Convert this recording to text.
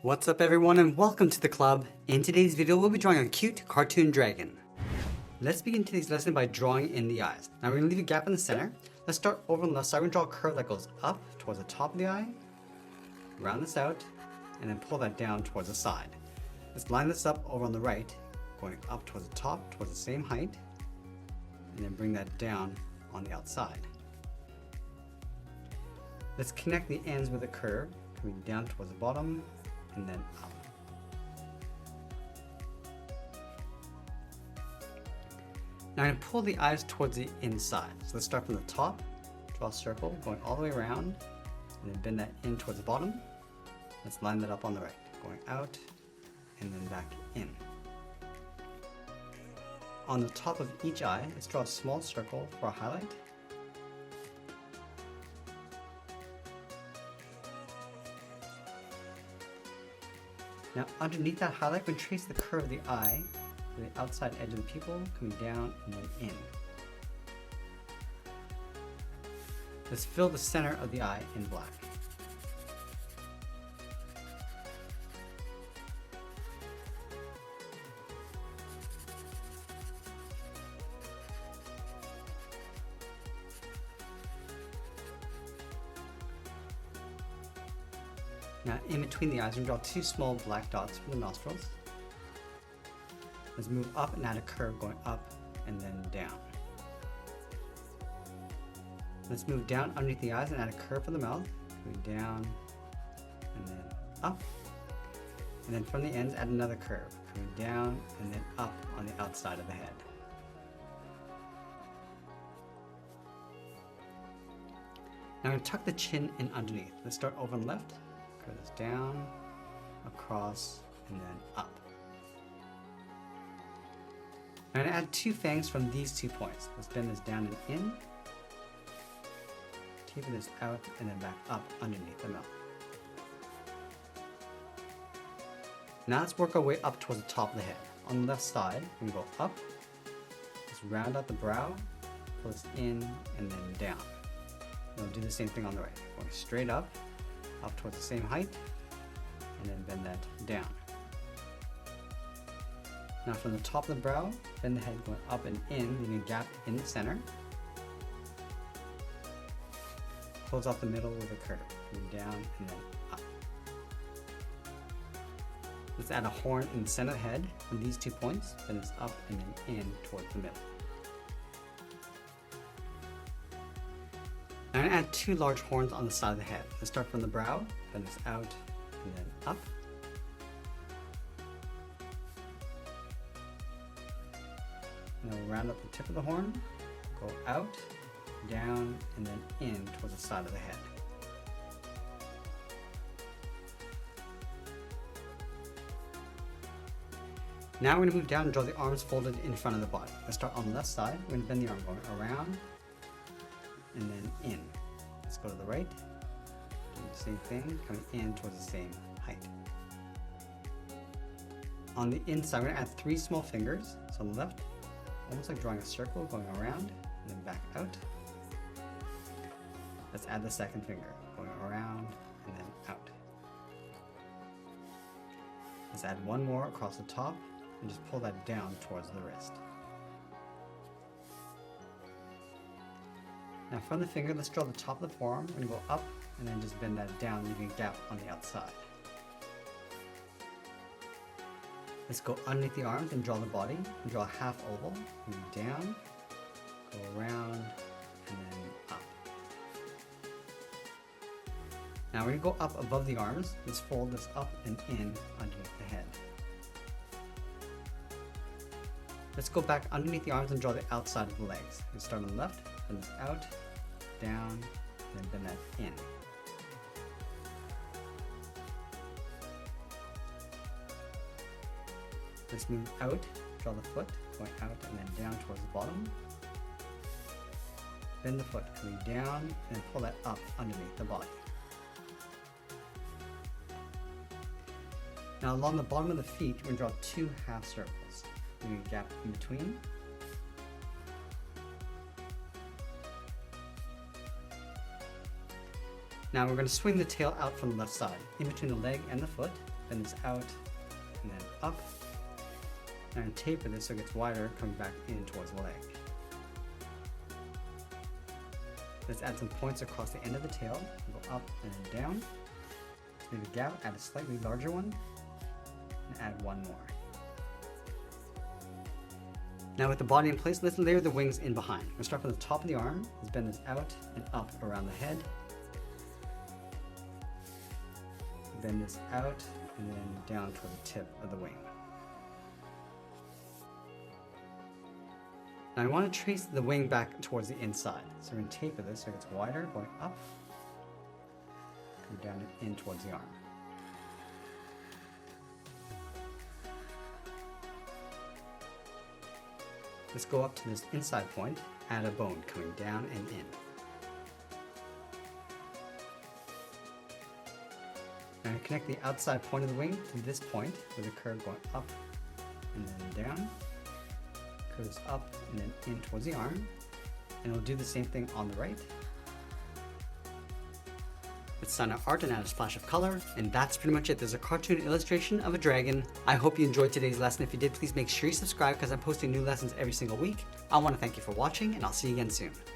What's up everyone and welcome to the club. In today's video we'll be drawing a cute cartoon dragon. Let's begin today's lesson by drawing in the eyes. Now we're going to leave a gap in the center. Let's start over on the left side. We're going to draw a curve that goes up towards the top of the eye, round this out, and then pull that down towards the side. Let's line this up over on the right, going up towards the top, towards the same height, and then bring that down on the outside. Let's connect the ends with a curve, coming down towards the bottom, and then up. Now I'm going to pull the eyes towards the inside. So let's start from the top, draw a circle going all the way around, and then bend that in towards the bottom. Let's line that up on the right, going out and then back in. On the top of each eye, let's draw a small circle for a highlight. Now underneath that highlight, we trace the curve of the eye to the outside edge of the pupil, coming down and then in. Let's fill the center of the eye in black. Now in between the eyes, we're going to draw two small black dots for the nostrils. Let's move up and add a curve going up and then down. Let's move down underneath the eyes and add a curve for the mouth, going down and then up. And then from the ends, add another curve, coming down and then up on the outside of the head. Now I'm going to tuck the chin in underneath. Let's start over on the left. Curve this down, across, and then up. I'm going to add two fangs from these 2 points. Let's bend this down and in, taper this out, and then back up underneath the mouth. Now let's work our way up towards the top of the head. On the left side, we can go up, let's round out the brow, pull this in, and then down. And we'll do the same thing on the right, going straight up towards the same height, and then bend that down. Now from the top of the brow, bend the head going up and in, leaving a gap in the center. Close off the middle with a curve, going down and then up. Let's add a horn in the center of the head from these 2 points, bend this up and then in towards the middle. I'm going to add two large horns on the side of the head. Let's start from the brow, bend this out, and then up. And then we'll round up the tip of the horn, go out, down, and then in towards the side of the head. Now we're going to move down and draw the arms folded in front of the body. Let's start on the left side. We're going to bend the arm going around, and then in. Let's go to the right, do the same thing, coming in towards the same height. On the inside, we're going to add 3 small fingers. So on the left, almost like drawing a circle, going around, and then back out. Let's add the second finger, going around, and then out. Let's add one more across the top, and just pull that down towards the wrist. Now from the finger, let's draw the top of the forearm. We're going to go up and then just bend that down, leaving a gap on the outside. Let's go underneath the arms and draw the body. And draw a half oval, move down, go around, and then up. Now we're going to go up above the arms. Let's fold this up and in underneath the head. Let's go back underneath the arms and draw the outside of the legs. Let's start on the left, bend this out, down, and then bend that in. Let's move out, draw the foot, going out and then down towards the bottom. Bend the foot, coming down, and pull that up underneath the body. Now along the bottom of the feet, we're going to draw 2 half circles, leaving a gap in between. Now we're going to swing the tail out from the left side, in between the leg and the foot, then this out, and then up. Now I'm going to taper this so it gets wider, coming back in towards the leg. Let's add some points across the end of the tail. Go up and then down. Leave a gap, add a slightly larger one, and add one more. Now with the body in place, let's layer the wings in behind. We're going to start from the top of the arm. Let's bend this out and up around the head. Bend this out and then down toward the tip of the wing. Now I want to trace the wing back towards the inside. So we're going to taper this so it gets wider, going up, come down and in towards the arm. Let's go up to this inside point, add a bone coming down and in. Now connect the outside point of the wing to this point with a curve going up and then down. Curves up and then in towards the arm. And we'll do the same thing on the right. Let's sign our art and add a splash of color, and that's pretty much it. There's a cartoon illustration of a dragon. I hope you enjoyed today's lesson. If you did, please make sure you subscribe because I'm posting new lessons every single week. I want to thank you for watching, and I'll see you again soon.